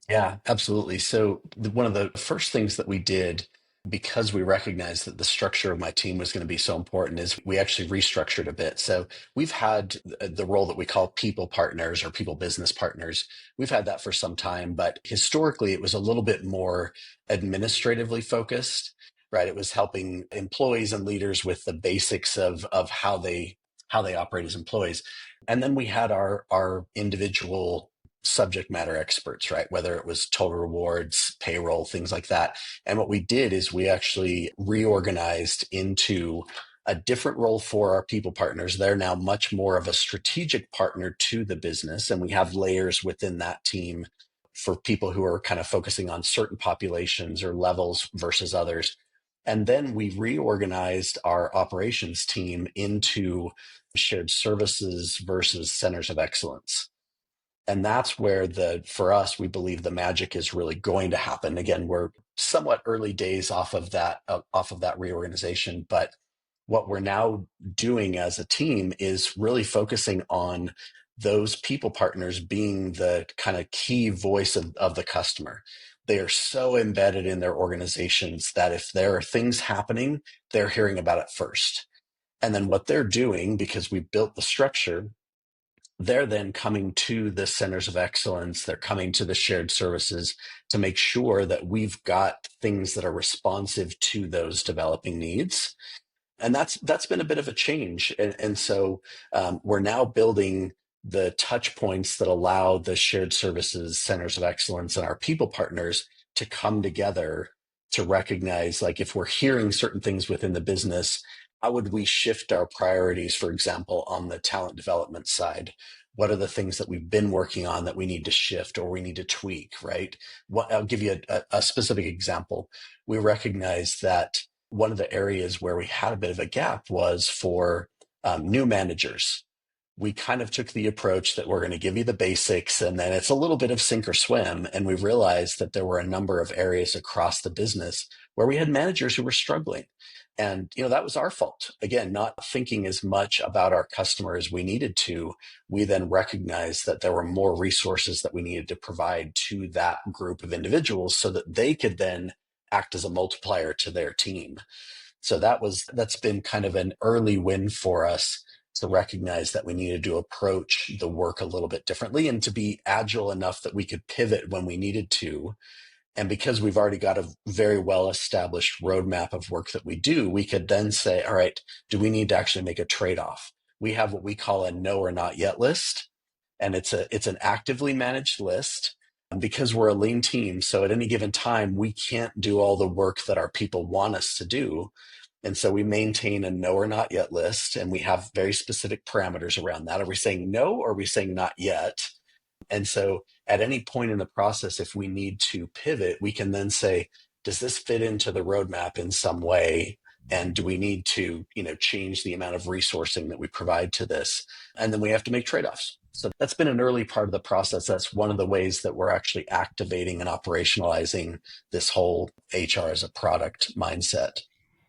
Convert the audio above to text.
Yeah, absolutely. So one of the first things that we did, because we recognized that the structure of my team was going to be so important, is we actually restructured a bit. So we've had the role that we call people partners or people business partners. We've had that for some time, but historically it was a little bit more administratively focused, right? It was helping employees and leaders with the basics of how they operate as employees. And then we had our individual subject matter experts, right? Whether it was total rewards, payroll, things like that. And what we did is we actually reorganized into a different role for our people partners. They're now much more of a strategic partner to the business. And we have layers within that team for people who are kind of focusing on certain populations or levels versus others. And then we reorganized our operations team into shared services versus centers of excellence. And that's where for us, we believe the magic is really going to happen. Again, we're somewhat early days off of that reorganization, but what we're now doing as a team is really focusing on those people partners being the kind of key voice of the customer. They are so embedded in their organizations that if there are things happening, they're hearing about it first. And then what they're doing, because we built the structure, they're then coming to the centers of excellence, they're coming to the shared services to make sure that we've got things that are responsive to those developing needs. And that's been a bit of a change. And so we're now building the touch points that allow the shared services, centers of excellence, and our people partners to come together to recognize, like, if we're hearing certain things within the business, how would we shift our priorities, for example, on the talent development side? What are the things that we've been working on that we need to shift or we need to tweak, right? I'll give you a specific example. We recognize that one of the areas where we had a bit of a gap was for new managers. We kind of took the approach that we're going to give you the basics and then it's a little bit of sink or swim. And we realized that there were a number of areas across the business where we had managers who were struggling. And, that was our fault. Again, not thinking as much about our customer as we needed to. We then recognized that there were more resources that we needed to provide to that group of individuals so that they could then act as a multiplier to their team. So that's been kind of an early win for us to recognize that we needed to approach the work a little bit differently and to be agile enough that we could pivot when we needed to. And because we've already got a very well established roadmap of work that we do, we could then say, all right, do we need to actually make a trade-off? We have what we call a no or not yet list, and it's an actively managed list. And because we're a lean team, so at any given time, we can't do all the work that our people want us to do. And so we maintain a no or not yet list, and we have very specific parameters around that. Are we saying no or are we saying not yet? And so at any point in the process, if we need to pivot, we can then say, does this fit into the roadmap in some way? And do we need to, change the amount of resourcing that we provide to this? And then we have to make trade-offs. So that's been an early part of the process. That's one of the ways that we're actually activating and operationalizing this whole HR as a product mindset.